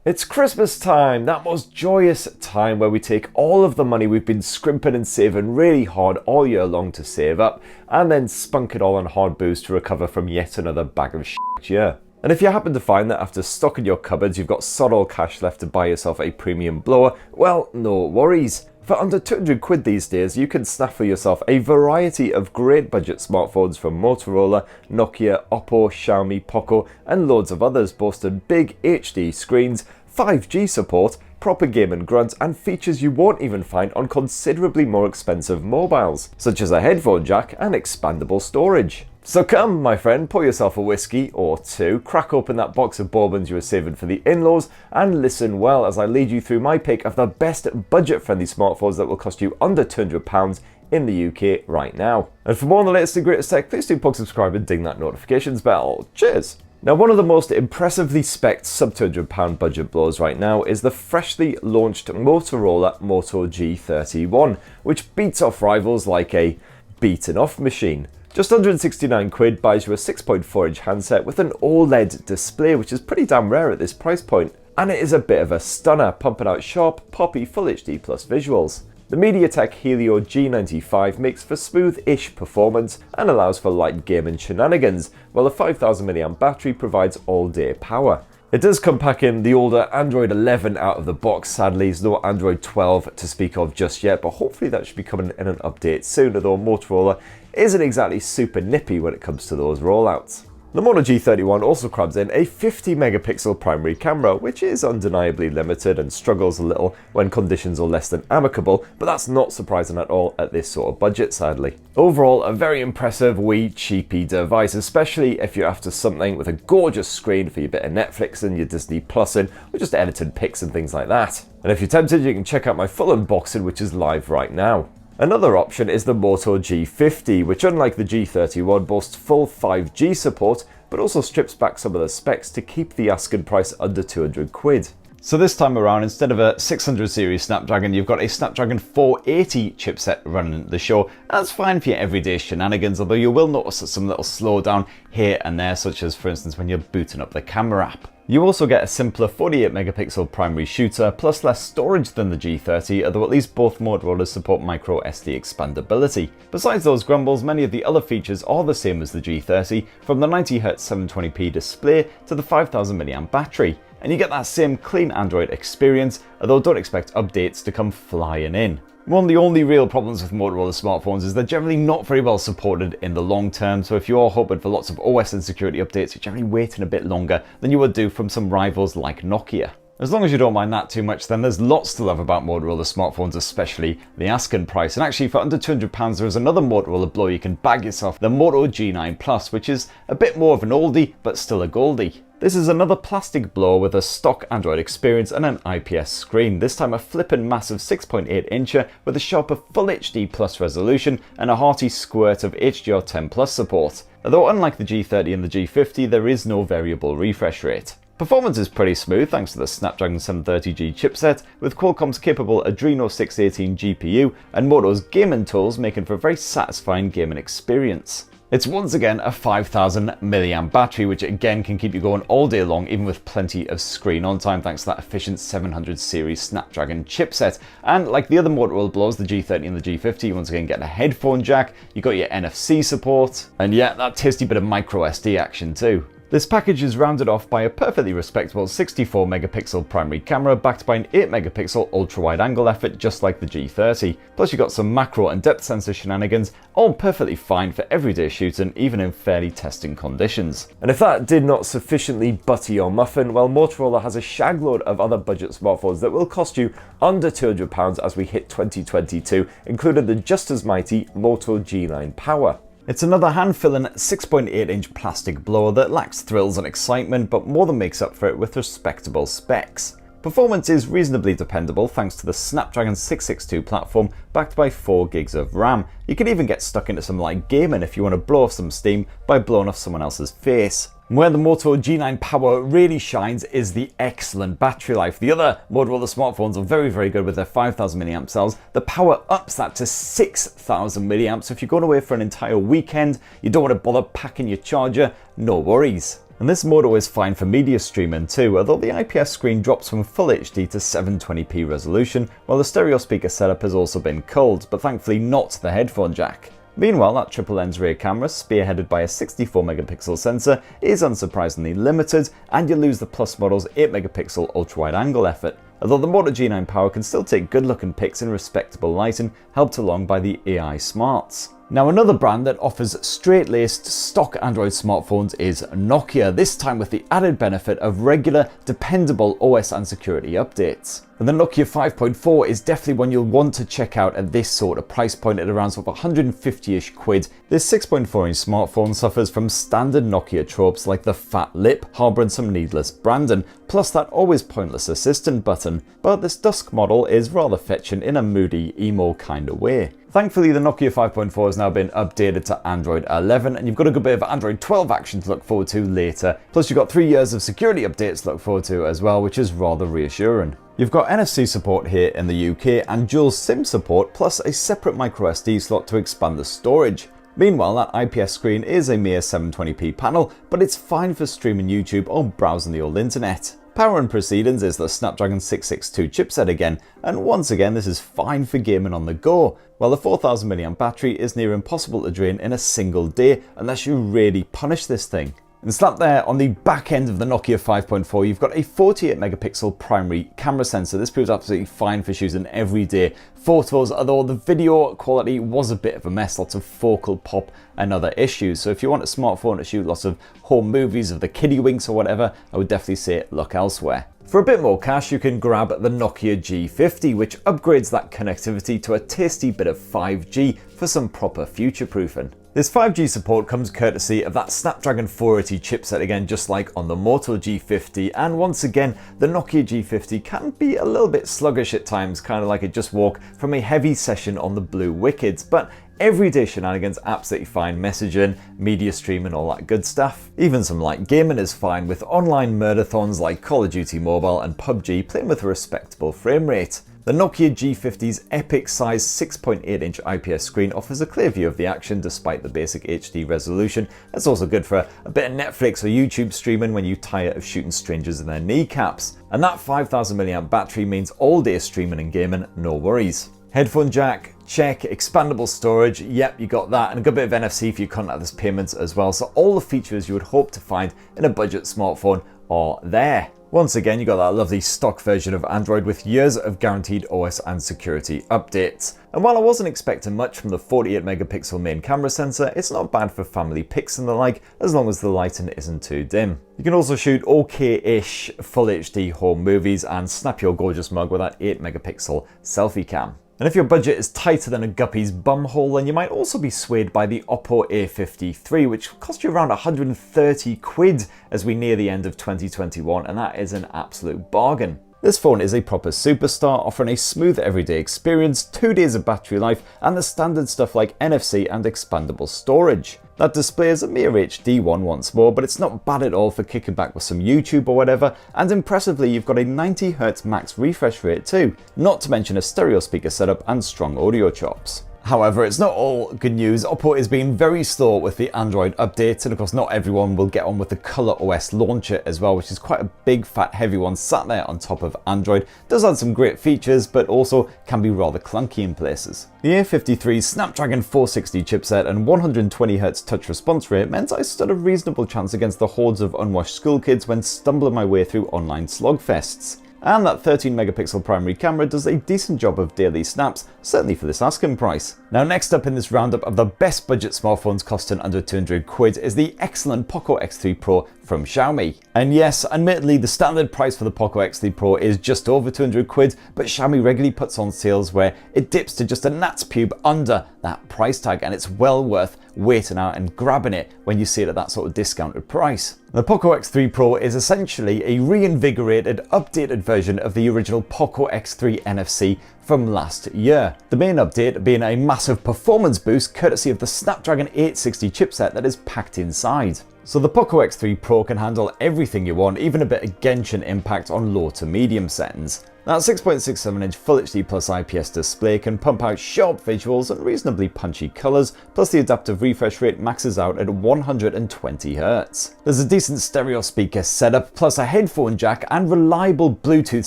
It's Christmas time, that most joyous time where we take all of the money we've been scrimping and saving really hard all year long to save up, and then spunk it all on hard booze to recover from yet another bag of shit year. And if you happen to find that after stocking your cupboards you've got sod all cash left to buy yourself a premium blower, well, no worries. For under 200 quid these days, you can snaffle yourself a variety of great budget smartphones from Motorola, Nokia, Oppo, Xiaomi, Poco, and loads of others boasting big HD screens, 5G support, proper gaming grunt, and features you won't even find on considerably more expensive mobiles, such as a headphone jack and expandable storage. So come, my friend, pour yourself a whiskey or two, crack open that box of bourbons you were saving for the in-laws, and listen well as I lead you through my pick of the best budget-friendly smartphones that will cost you under £200 in the UK right now. And for more on the latest and greatest tech, please do subscribe and ding that notifications bell. Cheers! Now, one of the most impressively spec'd sub-£200 budget blowers right now is the freshly launched Motorola Moto G31, which beats off rivals like a beaten off machine. Just 169 quid buys you a 6.4 inch handset with an OLED display, which is pretty damn rare at this price point. And it is a bit of a stunner, pumping out sharp, poppy Full HD Plus visuals. The MediaTek Helio G95 makes for smooth-ish performance and allows for light gaming shenanigans, while the 5000 mAh battery provides all-day power. It does come packing the older Android 11 out of the box. Sadly, there's no Android 12 to speak of just yet, but hopefully that should be coming in an update soon, although Motorola isn't exactly super nippy when it comes to those rollouts. The Moto G31 also crabs in a 50 megapixel primary camera, which is undeniably limited and struggles a little when conditions are less than amicable, but that's not surprising at all at this sort of budget, sadly. Overall, a very impressive wee cheapy device, especially if you're after something with a gorgeous screen for your bit of Netflix and your Disney Plus in, or just editing pics and things like that. And if you're tempted, you can check out my full unboxing, which is live right now. Another option is the Moto G50, which unlike the G31 boasts full 5G support, but also strips back some of the specs to keep the asking price under 200 quid. So this time around, instead of a 600 series Snapdragon, you've got a Snapdragon 480 chipset running the show. That's fine for your everyday shenanigans, although you will notice some little slowdown here and there, such as for instance when you're booting up the camera app. You also get a simpler 48 megapixel primary shooter, plus less storage than the G30, although at least both Motorola's support micro SD expandability. Besides those grumbles, many of the other features are the same as the G30, from the 90Hz 720p display to the 5000 mAh battery. And you get that same clean Android experience, although don't expect updates to come flying in. One of the only real problems with Motorola smartphones is they're generally not very well supported in the long term, so if you are hoping for lots of OS and security updates, you're generally waiting a bit longer than you would do from some rivals like Nokia. As long as you don't mind that too much, then there's lots to love about Motorola smartphones, especially the asking price. And actually, for under £200 there is another Motorola blow you can bag yourself, the Moto G9 Plus, which is a bit more of an oldie, but still a goldie. This is another plastic blower with a stock Android experience and an IPS screen, this time a flippin' massive 6.8 incher with a sharper Full HD Plus resolution and a hearty squirt of HDR10 Plus support. Although unlike the G30 and the G50, there is no variable refresh rate. Performance is pretty smooth thanks to the Snapdragon 730G chipset, with Qualcomm's capable Adreno 618 GPU and Moto's gaming tools making for a very satisfying gaming experience. It's once again a 5000 mAh battery, which again can keep you going all day long, even with plenty of screen on time thanks to that efficient 700 series Snapdragon chipset. And like the other Motorola blows, the G30 and the G50, you once again get a headphone jack, you got your NFC support, and yeah, that tasty bit of micro SD action too. This package is rounded off by a perfectly respectable 64 megapixel primary camera backed by an 8 megapixel ultra wide angle effort just like the G30. Plus you got some macro and depth sensor shenanigans, all perfectly fine for everyday shooting even in fairly testing conditions. And if that did not sufficiently butter your muffin, well, Motorola has a shagload of other budget smartphones that will cost you under £200 as we hit 2022, including the just as mighty Moto G9 Power. It's another hand-filling 6.8 inch plastic blower that lacks thrills and excitement, but more than makes up for it with respectable specs. Performance is reasonably dependable thanks to the Snapdragon 662 platform backed by 4 gigs of RAM. You can even get stuck into some light gaming if you want to blow off some steam by blowing off someone else's face. Where the Moto G9 Power really shines is the excellent battery life. The other Motorola smartphones are very good with their 5000 mAh cells. The Power ups that to 6000 mAh, so if you're going away for an entire weekend, you don't want to bother packing your charger, no worries. And this Moto is fine for media streaming too, although the IPS screen drops from Full HD to 720p resolution, while the stereo speaker setup has also been culled, but thankfully not the headphone jack. Meanwhile, that triple lens rear camera, spearheaded by a 64MP sensor, is unsurprisingly limited, and you lose the Plus model's 8MP ultra-wide angle effort. Although the Moto G9 Power can still take good looking pics in respectable lighting, helped along by the AI smarts. Now, another brand that offers straight-laced stock Android smartphones is Nokia, this time with the added benefit of regular, dependable OS and security updates. And the Nokia 5.4 is definitely one you'll want to check out at this sort of price point at around sort of 150-ish quid. This 6.4-inch smartphone suffers from standard Nokia tropes like the fat lip, harbouring some needless branding, plus that always pointless assistant button. But this dusk model is rather fetching in a moody, emo kind of way. Thankfully, the Nokia 5.4 has now been updated to Android 11, and you've got a good bit of Android 12 action to look forward to later. Plus, you've got 3 years of security updates to look forward to as well, which is rather reassuring. You've got NFC support here in the UK and dual SIM support, plus a separate microSD slot to expand the storage. Meanwhile, that IPS screen is a mere 720p panel, but it's fine for streaming YouTube or browsing the old internet. Power and proceedings is the Snapdragon 662 chipset again, and once again this is fine for gaming on the go, while the 4000 mAh battery is near impossible to drain in a single day unless you really punish this thing. And slapped there on the back end of the Nokia 5.4, you've got a 48MP primary camera sensor. This proves absolutely fine for shooting everyday photos, although the video quality was a bit of a mess, lots of focal pop and other issues. So if you want a smartphone to shoot lots of home movies of the kiddie winks or whatever, I would definitely say look elsewhere. For a bit more cash, you can grab the Nokia G50, which upgrades that connectivity to a tasty bit of 5G for some proper future-proofing. This 5G support comes courtesy of that Snapdragon 480 chipset again, just like on the Moto G50, and once again, the Nokia G50 can be a little bit sluggish at times, kind of like it just woke from a heavy session on the Blue Wickeds, but everyday shenanigans absolutely fine, messaging, media streaming, all that good stuff. Even some light gaming is fine, with online murder-thons like Call of Duty Mobile and PUBG playing with a respectable frame rate. The Nokia G50's epic size 6.8-inch IPS screen offers a clear view of the action despite the basic HD resolution. That's also good for a bit of Netflix or YouTube streaming when you tire of shooting strangers in their kneecaps. And that 5000 mAh battery means all day streaming and gaming, no worries. Headphone jack, check. Expandable storage, yep, you got that, and a good bit of NFC for your contactless payments as well. So all the features you would hope to find in a budget smartphone are there. Once again, you got that lovely stock version of Android with years of guaranteed OS and security updates. And while I wasn't expecting much from the 48MP main camera sensor, it's not bad for family pics and the like, as long as the lighting isn't too dim. You can also shoot okay-ish full HD home movies and snap your gorgeous mug with that 8MP selfie cam. And if your budget is tighter than a guppy's bumhole, then you might also be swayed by the Oppo A53, which cost you around 130 quid as we near the end of 2021, and that is an absolute bargain. This phone is a proper superstar, offering a smooth everyday experience, 2 days of battery life, and the standard stuff like NFC and expandable storage. That display is a mere HD one once more, but it's not bad at all for kicking back with some YouTube or whatever, and impressively you've got a 90Hz max refresh rate too, not to mention a stereo speaker setup and strong audio chops. However, it's not all good news. Oppo is being very slow with the Android updates, and of course not everyone will get on with the ColorOS launcher as well, which is quite a big fat heavy one sat there on top of Android. Does add some great features, but also can be rather clunky in places. The A53's Snapdragon 460 chipset and 120Hz touch response rate meant I stood a reasonable chance against the hordes of unwashed school kids when stumbling my way through online slogfests. And that 13MP primary camera does a decent job of daily snaps, certainly for this asking price. Now, next up in this roundup of the best budget smartphones costing under 200 quid is the excellent Poco X3 Pro from Xiaomi. And yes, admittedly the standard price for the Poco X3 Pro is just over 200 quid, but Xiaomi regularly puts on sales where it dips to just a gnat's pube under that price tag, and it's well worth waiting out and grabbing it when you see it at that sort of discounted price. The Poco X3 Pro is essentially a reinvigorated, updated version of the original Poco X3 NFC from last year. The main update being a massive performance boost courtesy of the Snapdragon 860 chipset that is packed inside. So the Poco X3 Pro can handle everything you want, even a bit of Genshin Impact on low to medium settings. That 6.67-inch Full HD Plus IPS display can pump out sharp visuals and reasonably punchy colours, plus the adaptive refresh rate maxes out at 120Hz. There's a decent stereo speaker setup, plus a headphone jack and reliable Bluetooth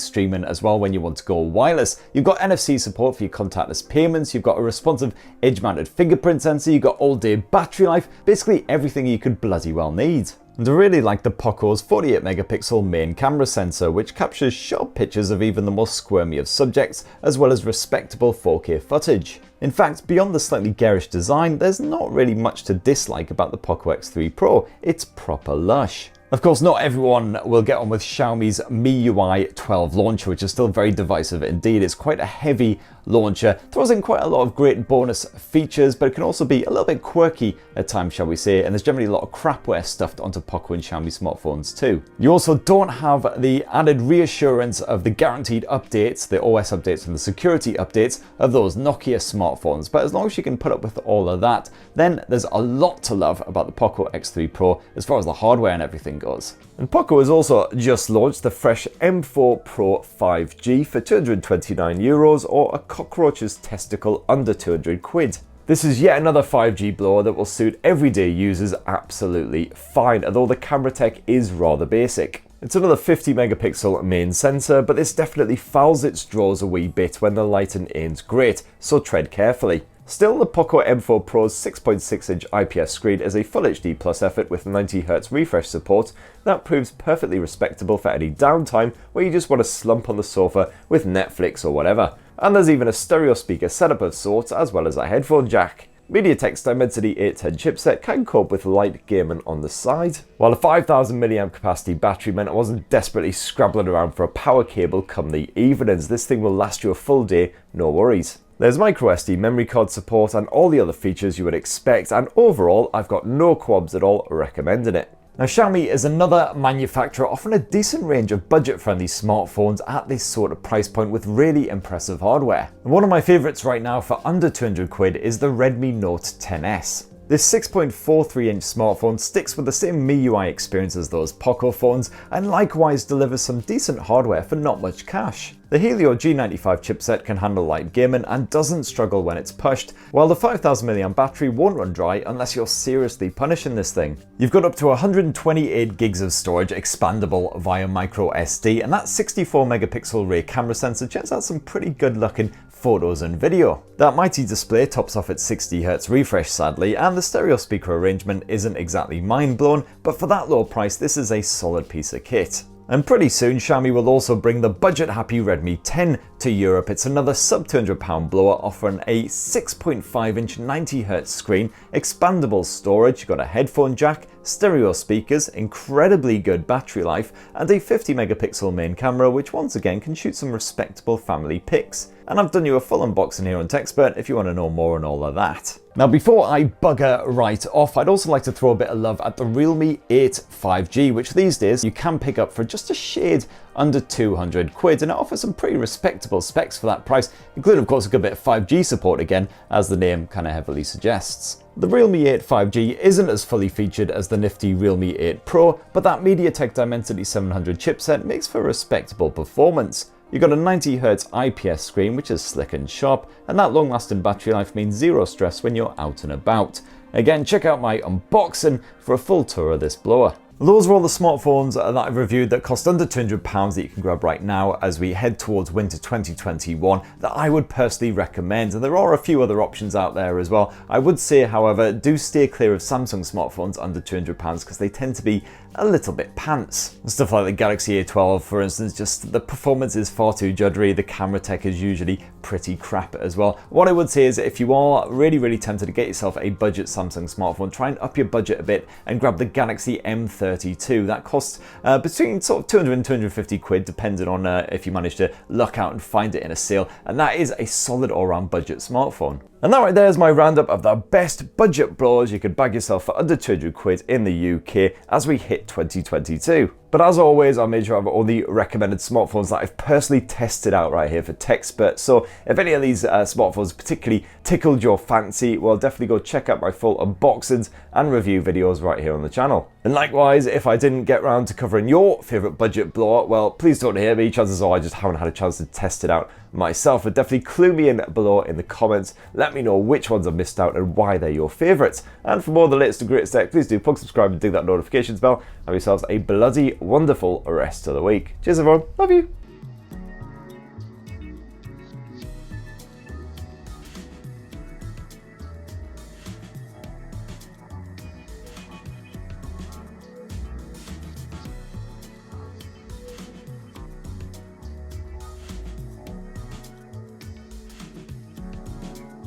streaming as well when you want to go wireless. You've got NFC support for your contactless payments, you've got a responsive edge-mounted fingerprint sensor, you've got all-day battery life, basically everything you could bloody well need. And I really like the Poco's 48-megapixel main camera sensor, which captures sharp pictures of even the most squirmy of subjects, as well as respectable 4K footage. In fact, beyond the slightly garish design, there's not really much to dislike about the Poco X3 Pro. It's proper lush. Of course, not everyone will get on with Xiaomi's MIUI 12 launcher, which is still very divisive indeed. It's quite a heavy launcher, throws in quite a lot of great bonus features, but it can also be a little bit quirky at times, shall we say, and there's generally a lot of crapware stuffed onto Poco and Xiaomi smartphones too. You also don't have the added reassurance of the guaranteed updates, the OS updates and the security updates of those Nokia smartphones, but as long as you can put up with all of that, then there's a lot to love about the Poco X3 Pro as far as the hardware and everything goes. And Poco has also just launched the fresh M4 Pro 5G for €229 or a cockroach's testicle under 200 quid. This is yet another 5G blower that will suit everyday users absolutely fine, although the camera tech is rather basic. It's another 50 megapixel main sensor, but this definitely fouls its draws a wee bit when the light and aim's great, so tread carefully. Still, the Poco M4 Pro's 6.6-inch IPS screen is a Full HD Plus effort with 90Hz refresh support that proves perfectly respectable for any downtime where you just want to slump on the sofa with Netflix or whatever. And there's even a stereo speaker setup of sorts as well as a headphone jack. MediaTek's Dimensity 810 chipset can cope with light gaming on the side, while a 5000 mAh capacity battery meant I wasn't desperately scrabbling around for a power cable come the evenings. This thing will last you a full day, no worries. There's microSD memory card support and all the other features you would expect, and overall I've got no qualms at all recommending it. Now, Xiaomi is another manufacturer offering a decent range of budget-friendly smartphones at this sort of price point with really impressive hardware. And one of my favourites right now for under 200 quid is the Redmi Note 10S. This 6.43-inch smartphone sticks with the same MIUI experience as those Poco phones and likewise delivers some decent hardware for not much cash. The Helio G95 chipset can handle light gaming and doesn't struggle when it's pushed, while the 5000 mAh battery won't run dry unless you're seriously punishing this thing. You've got up to 128 gigs of storage expandable via microSD, and that 64 megapixel rear camera sensor checks out some pretty good looking photos and video. That mighty display tops off at 60Hz refresh sadly, and the stereo speaker arrangement isn't exactly mind-blown, but for that low price this is a solid piece of kit. And pretty soon Xiaomi will also bring the budget-happy Redmi 10 to Europe. It's another sub £200 blower offering a 6.5-inch 90Hz screen, expandable storage, you've got a headphone jack, stereo speakers, incredibly good battery life, and a 50 megapixel main camera which once again can shoot some respectable family pics. And I've done you a full unboxing here on TechSpert if you want to know more on all of that. Now, before I bugger right off, I'd also like to throw a bit of love at the Realme 8 5G, which these days you can pick up for just a shade under 200 quid, and it offers some pretty respectable specs for that price, including of course a good bit of 5G support again, as the name kind of heavily suggests. The Realme 8 5G isn't as fully featured as the nifty Realme 8 Pro, but that MediaTek Dimensity 700 chipset makes for respectable performance. You've got a 90Hz IPS screen which is slick and sharp, and that long-lasting battery life means zero stress when you're out and about. Again, check out my unboxing for a full tour of this blower. Those are all the smartphones that I've reviewed that cost under £200 that you can grab right now as we head towards winter 2021 that I would personally recommend, and there are a few other options out there as well. I would say, however, do stay clear of Samsung smartphones under £200 because they tend to be a little bit pants. Stuff like the Galaxy A12, for instance, just the performance is far too juddery, the camera tech is usually pretty crap as well. What I would say is that if you are really tempted to get yourself a budget Samsung smartphone, try and up your budget a bit and grab the Galaxy M32. That costs between sort of 200 and 250 quid, depending on if you manage to luck out and find it in a sale, and that is a solid all-round budget smartphone. And that right there is my roundup of the best budget blowers you could bag yourself for under 200 quid in the UK as we hit 2022. But as always, I made sure I have all the recommended smartphones that I've personally tested out right here for Techspert. So if any of these smartphones particularly tickled your fancy, well, definitely go check out my full unboxings and review videos right here on the channel. And likewise, if I didn't get around to covering your favorite budget blowout, well, please don't hear me. Chances are I just haven't had a chance to test it out myself. But definitely clue me in below in the comments. Let me know which ones I've missed out and why they're your favorites. And for more of the latest and greatest tech, please do plug, subscribe, and ding that notifications bell. Have yourselves a bloody wonderful rest of the week. Cheers, everyone. Love you.